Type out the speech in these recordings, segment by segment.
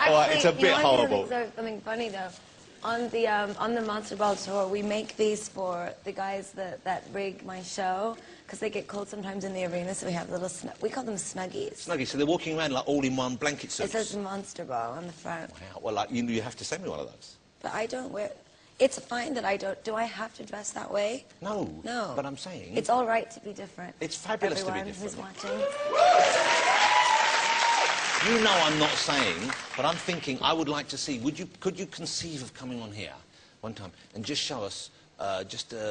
All right, it's a bit horrible. Something funny though. On the Monster Ball tour, we make these for the guys that rig my show because they get cold sometimes in the arena. So we have little we call them snuggies. Snuggies. So they're walking around like all in one blanket suits. It says Monster Ball on the front. Wow. Well, like you have to send me one of those. But I don't wear. It's fine that I don't. Do I have to dress that way? No. No. But I'm saying it's all right to be different. It's fabulous to be different. Everyone who's watching. You know I'm not saying, but I'm thinking I would like to see, could you conceive of coming on here one time and just show us,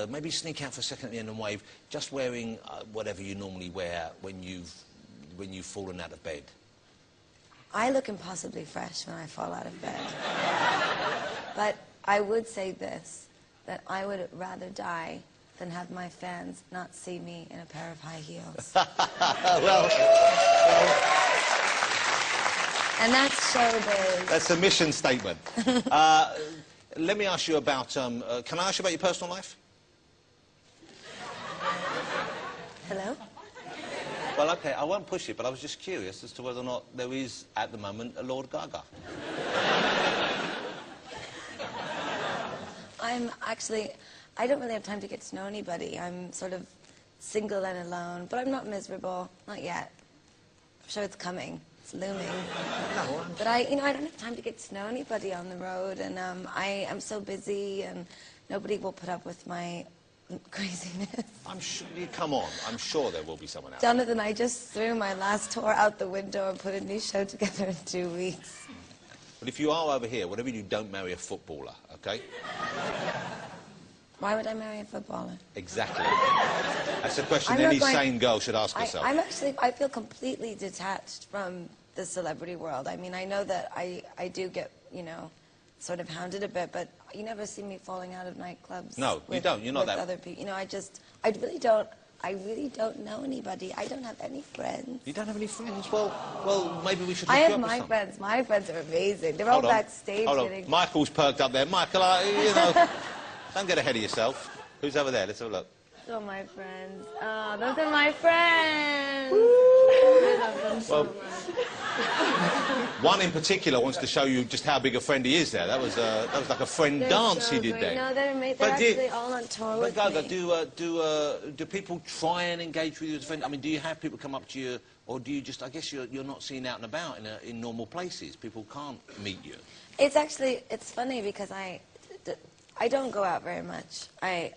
maybe sneak out for a second at the end and wave, just wearing whatever you normally wear when you've fallen out of bed? I look impossibly fresh when I fall out of bed. But I would say this, that I would rather die than have my fans not see me in a pair of high heels. well... And that's showbiz. That's a mission statement. Let me ask you about, can I ask you about your personal life? Hello? Well, okay, I won't push it, but I was just curious as to whether or not there is, at the moment, a Lord Gaga. I don't really have time to get to know anybody. I'm sort of single and alone, but I'm not miserable, not yet. I'm sure it's coming. It's looming. No, but I don't have time to get to know anybody on the road, and I am so busy, and nobody will put up with my craziness. I'm sure. Come on, I'm sure there will be someone out. Jonathan, I just threw my last tour out the window and put a new show together in 2 weeks. But if you are over here, whatever you do, don't marry a footballer, okay? Why would I marry a footballer? Exactly. That's a question any sane girl should ask herself. I feel completely detached from the celebrity world. I mean, I know that I do get, sort of hounded a bit, but you never see me falling out of nightclubs. No, you don't. You're not that. Other people. I really don't know anybody. I don't have any friends. You don't have any friends? Well, maybe we should. I have my friends. My friends are amazing. They're all backstage. Hold on. Michael's perked up there. Michael, don't get ahead of yourself. Who's over there? Let's have a look. Those are my friends. Oh, those are my friends. I love them so much. One in particular wants to show you just how big a friend he is there. That was like a friend dance he did there. No, they're actually all on tour with me. But Gaga, do people try and engage with you as a friend? I mean, do you have people come up to you, or do you just, I guess you're not seen out and about in normal places. People can't meet you. It's funny because I don't go out very much. I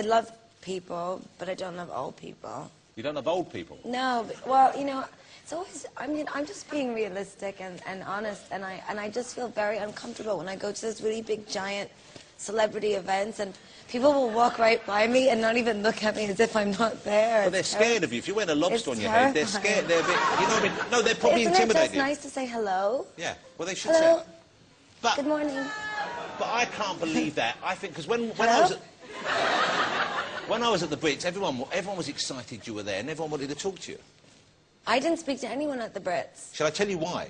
love people, but I don't love old people. You don't love old people? No, well, it's always, I'm just being realistic and honest, and I just feel very uncomfortable when I go to those really big, giant celebrity events, and people will walk right by me and not even look at me as if I'm not there. Well, they're scared of you. If you wear a lobster on your head, they're scared. They're a bit, you know what I mean? No, they're probably intimidated. Isn't it just nice to say hello? Yeah, well, they should hello. say that. Good morning. But I can't believe that. I think, because when I was at the Brits, everyone was excited you were there, and everyone wanted to talk to you. I didn't speak to anyone at the Brits. Shall I tell you why?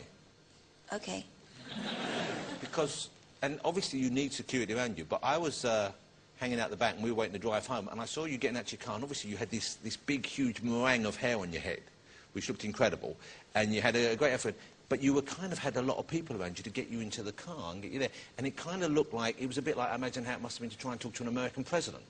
Okay. Because, and obviously you need security around you, but I was hanging out the back and we were waiting to drive home, and I saw you getting out your car, and obviously you had this big, huge meringue of hair on your head, which looked incredible, and you had a great effort, but you kind of had a lot of people around you to get you into the car and get you there, and it kind of looked like, it was a bit like, I imagine how it must have been to try and talk to an American president.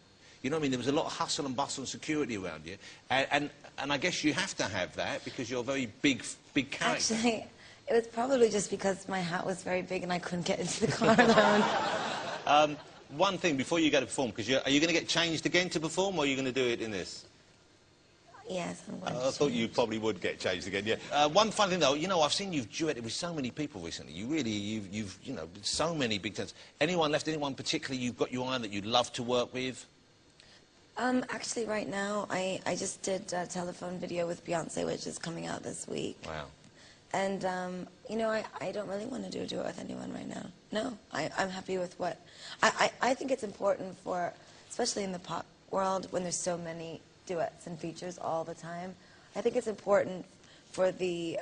You know what I mean? There was a lot of hustle and bustle and security around you. And I guess you have to have that because you're a very big character. Actually, it was probably just because my hat was very big and I couldn't get into the car alone. One thing before you go to perform, because are you going to get changed again to perform, or are you going to do it in this? Yes, I'm going to I thought you probably would get changed again, yeah. One fun thing, though, I've seen you've duetted with so many people recently. You've so many big talents. Anyone particularly you've got your eye on that you'd love to work with? Actually, right now, I just did a telephone video with Beyoncé, which is coming out this week. Wow. And, I don't really want to do a duet with anyone right now. No, I'm happy with what... I think it's important for, especially in the pop world, when there's so many duets and features all the time, I think it's important for the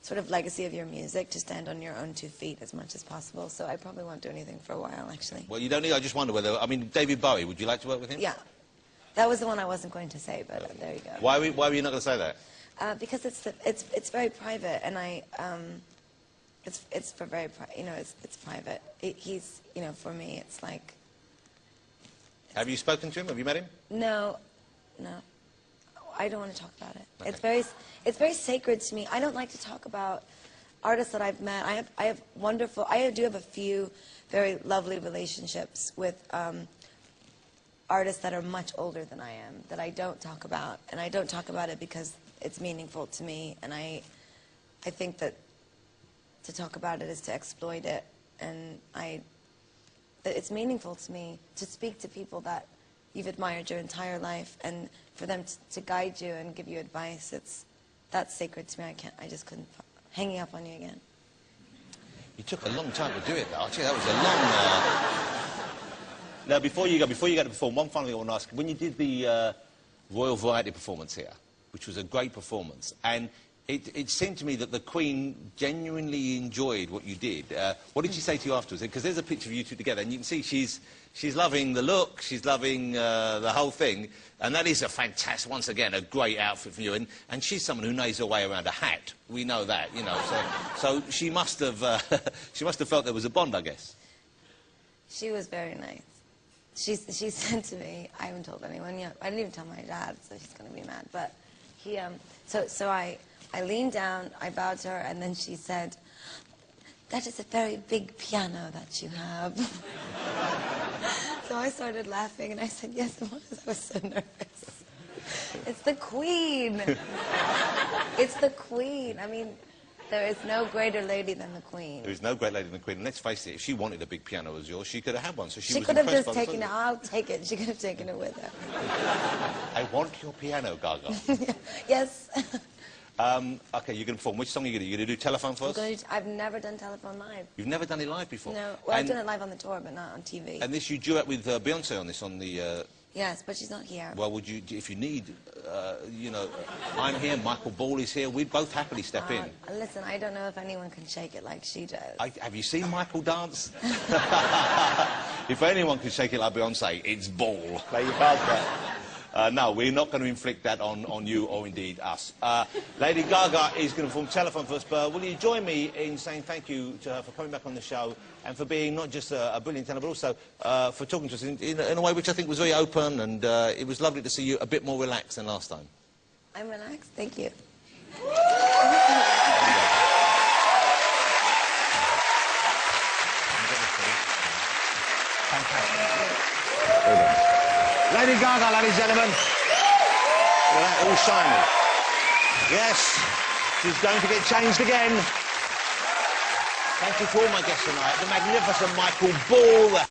sort of legacy of your music to stand on your own 2 feet as much as possible. So I probably won't do anything for a while, actually. Well, you don't need... I just wonder whether... I mean, David Bowie, would you like to work with him? Yeah. That was the one I wasn't going to say, but there you go. Why were you not going to say that? Because it's very private, and it's for it's private. He's, for me, it's like. Have you spoken to him? Have you met him? No. I don't want to talk about it. Okay. It's very sacred to me. I don't like to talk about artists that I've met. I do have a few very lovely relationships with artists that are much older than I am that I don't talk about, and I don't talk about it because it's meaningful to me, and I think that to talk about it is to exploit it, and it's meaningful to me to speak to people that you've admired your entire life, and for them to guide you and give you advice. That's sacred to me. I just couldn't. Hanging up on you again. You took a long time to do it, though. Actually, that was a long. Now, before you go to perform, one final thing I want to ask: when you did the Royal Variety performance here, which was a great performance, and it seemed to me that the Queen genuinely enjoyed what you did. What did she say to you afterwards? Because there's a picture of you two together, and you can see she's loving the look, she's loving the whole thing, and that is a fantastic, once again, a great outfit for you. And she's someone who knows her way around a hat. We know that, So she must have felt there was a bond, I guess. She was very nice. She said to me, I haven't told anyone yet. I didn't even tell my dad, so he's going to be mad. But he, so I leaned down, I bowed to her, and then she said, "That is a very big piano that you have." So I started laughing, and I said, "Yes, it was." I was so nervous. It's the Queen. It's the Queen. I mean, there is no greater lady than the Queen. There is no great lady than the Queen. And let's face it, if she wanted a big piano as yours, she could have had one. So she could have just taken it. I'll take it. She could have taken it with her. I want your piano, Gaga. Yes. Okay, you're going to perform. Which song are you going to do? You're going to do Telephone first? I've never done Telephone live. You've never done it live before? No. Well, I've done it live on the tour, but not on TV. And this, you duet with Beyoncé on this, on the... Yes, but she's not here. Well, would you, if you need, I'm here, Michael Ball is here, we'd both happily step in. Listen, I don't know if anyone can shake it like she does. Have you seen Michael dance? If anyone can shake it like Beyoncé, it's Ball. Play your cards there. No, we're not going to inflict that on you or indeed us. Lady Gaga is going to perform Telephone first, but will you join me in saying thank you to her for coming back on the show and for being not just a brilliant tenor, but also for talking to us in a way which I think was very open, and it was lovely to see you a bit more relaxed than last time. I'm relaxed, thank you. Fantastic. Lady Gaga, ladies and gentlemen. Look at that, all shiny. Yes, she's going to get changed again. Thank you to all my guests tonight. The magnificent Michael Ball.